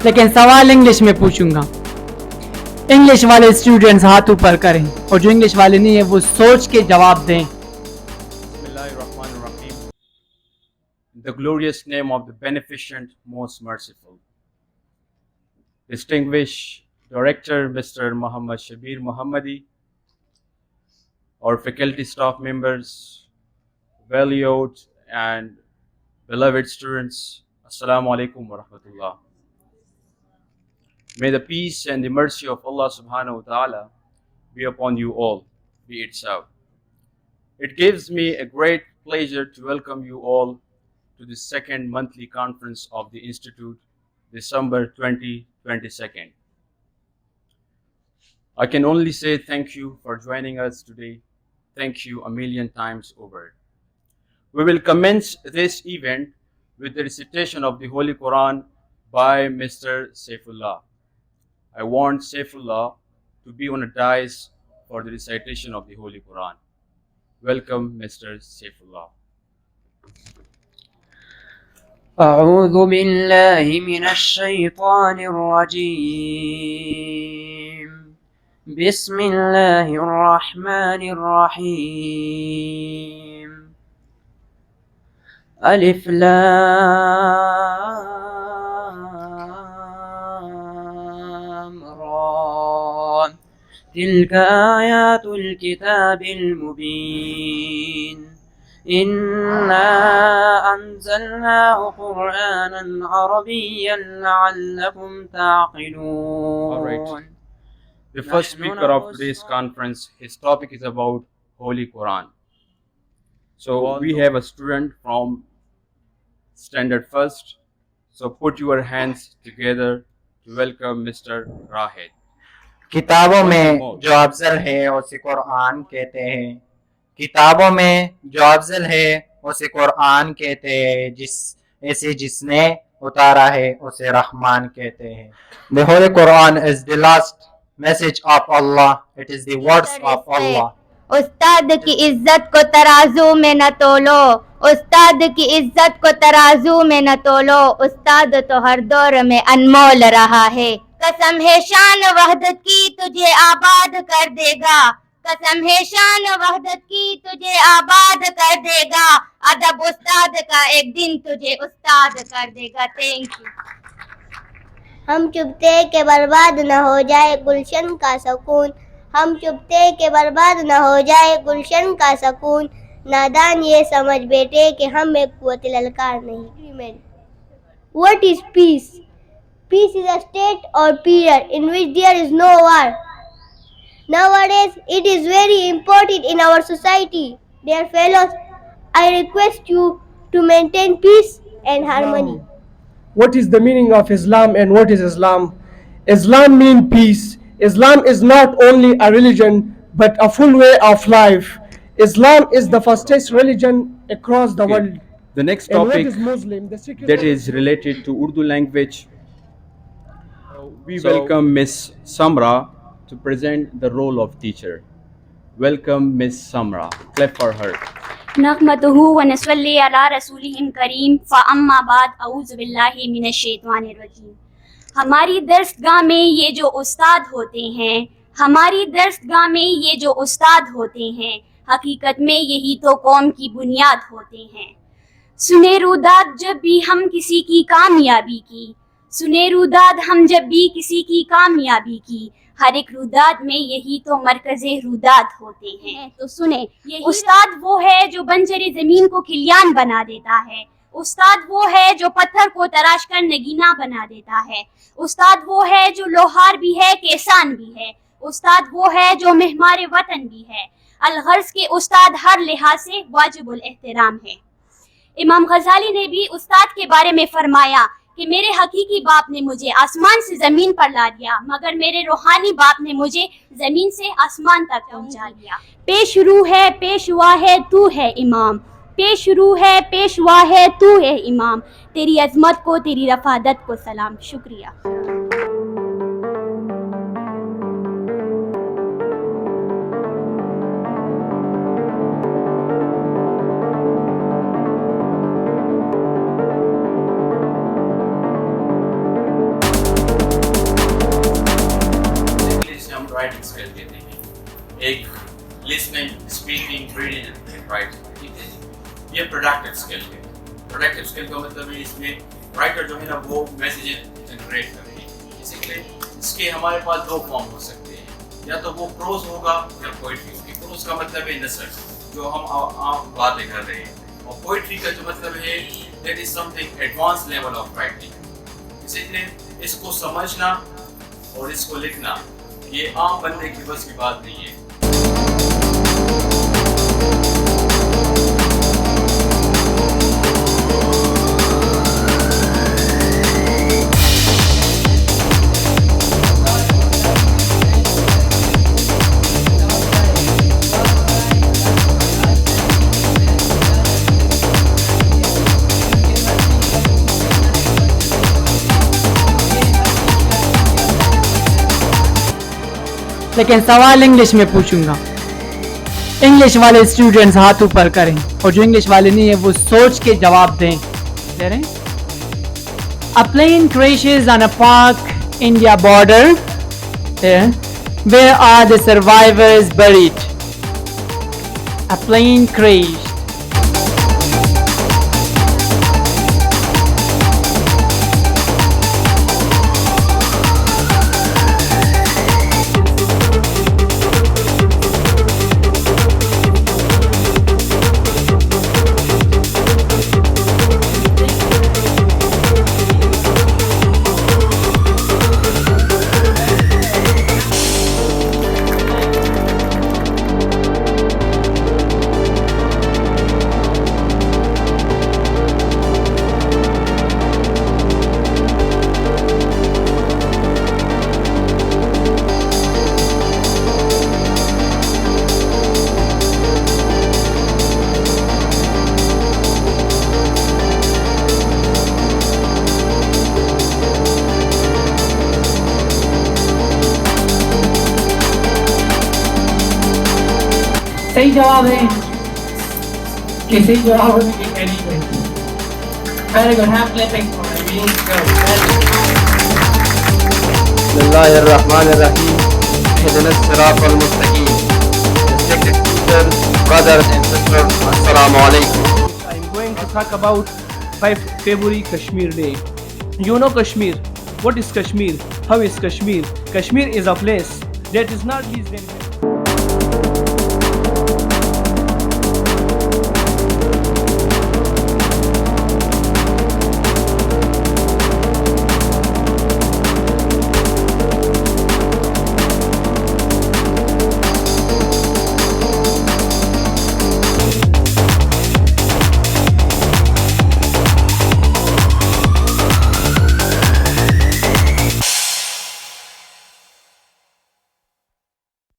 Second सवाल English में पूछूंगा। इंग्लिश वाले स्टूडेंट्स हाथ ऊपर करें और जो इंग्लिश वाले नहीं है वो सोच के जवाब दें। In the glorious name of the beneficent, most merciful. Distinguished Director Mr. Muhammad Shabir Muhammadi, our faculty staff members, valued and beloved students, Assalamu alaikum wa rahmatullah. May the peace and the mercy of Allah subhanahu wa ta'ala be upon you all, be it so. It gives me a great pleasure to welcome you all to the second monthly conference of the Institute, December 2022. I can only say thank you for joining us today. Thank you a million times over. We will commence this event with the recitation of the Holy Quran by Mr. Saifullah. I want Saifullah to be on a dais for the recitation of the Holy Quran. Welcome, Mr. Saifullah. أعوذ بالله من الشيطان الرجيم. بسم الله الرحمن الرحيم. ألف لام را تلك آيات الكتاب المبين إنا أنزلناه قرآنا عربيا لعلكم تعقلون. The first speaker of today's conference, his topic is about Holy Quran. So we have a student from Standard First. So put your hands together to welcome Mr. Rahid. किताबों में जो अफजल है उसे कुरान कहते हैं। किताबों में जो अफजल है उसे कुरान कहते हैं। जिसने उतारा है उसे रहमान कहते हैं। The Holy Quran is the last message of Allah. It is the words of Allah. उस्ताद की इज्जत को तराजू में न तोलो, उस्ताद की इज्जत को तराजू में न तोलो, उस्ताद तो हर दौर में अनमोल रहा है। कसम है शान वहदत की तुझे आबाद कर देगा, कसम है शान वहदत की तुझे आबाद कर देगा, अदब उस्ताद का एक दिन तुझे उस्ताद कर देगा। Thank you. हम चुपते के बर्बाद न हो जाए गुलशन का सुकून, हम चुपते के बर्बाद न हो जाए गुलशन का सुकून, नादान ये समझ बेटे कि हम एक कुव्वत ललकार नहीं। What is peace? Peace is a state or period in which there is no war. Nowadays, it is very important in our society. Dear fellows, I request you to maintain peace and harmony. What is the meaning of Islam and what is Islam? Islam means peace. Islam is not only a religion but a full way of life. Islam is the fastest religion across the world. The next And what topic is Muslim? The secret that is related to Urdu language. We welcome Miss Samra to present the role of teacher. Welcome Miss Samra. Clap for her. नहमदुहु व नसल्ली अला रसूलिहिल करीम फ़अम्मा बाद अऊज़ु बिल्लाहि मिनश शैतानिर रजीम। हमारी दरसगाह में ये जो उस्ताद होते हैं, हमारी दरसगाह में ये जो उस्ताद होते हैं, हकीकत में यही तो कौम की बुनियाद होते हैं। सुने रुदाद जब भी हम किसी की कामयाबी की, सुने रुदाद हम जब भी किसी की कामयाबी की, हर एक रुदाद में यही तो मरकज़े रुदाद होते हैं। तो सुने, उस्ताद वो है जो बंजरे ज़मीन को खिलियान बना देता है, उस्ताद वो है जो पत्थर को तराश कर नगीना बना देता है, उस्ताद वो है जो लोहार भी है केसान भी है, उस्ताद वो है जो मेहमारे वतन भी है। अलगर्ज के उस्ताद हर लिहाज से वाजिबुल एहतराम है। इमाम गजाली ने भी उस्ताद के बारे में फरमाया कि मेरे हकीकी बाप ने मुझे आसमान से ज़मीन पर ला दिया, मगर मेरे रूहानी बाप ने मुझे ज़मीन से आसमान तक पहुंचा दिया। पेशरू है पेशवा है तू है इमाम, पेशरू है पेशवा है तू है इमाम, तेरी अजमत को तेरी रफादत को सलाम। शुक्रिया। listening, speaking, reading and writing. ठीक है, ये प्रोडक्टिव स्किल है। प्रोडक्टिव स्किल का मतलब है इसमें राइटर जो है ना वो मैसेजेस जनरेट कर रही है। बेसिकली इसके हमारे पास दो फॉर्म हो सकते हैं, या तो वो प्रोज होगा या पोइट्री होगी। प्रोज का मतलब है नसर, जो हम आम बातें कर रहे हैं, और पोइट्री का जो मतलब है that is something advance level of writing. इसलिए इसको समझना और इसको लिखना ये आम बंदे की बस की बात नहीं है। लेकिन सवाल इंग्लिश में पूछूंगा। इंग्लिश वाले स्टूडेंट्स हाथ ऊपर करें और जो इंग्लिश वाले नहीं है वो सोच के जवाब दें। दे रहे हैं? A plane crashes on a park India border. Where are the survivors buried? A plane crashed. सही जवाब है कि सही जवाब है कि element. Very good, have clapping for me. Bismillahirrahmanirrahim. Ihdina as-siratal mustaqim. Respected teachers, brothers and sisters, assalamu alaikum. I'm going to talk about 5 February Kashmir Day. You know Kashmir. What is Kashmir? How is Kashmir? Kashmir is a place that is not least than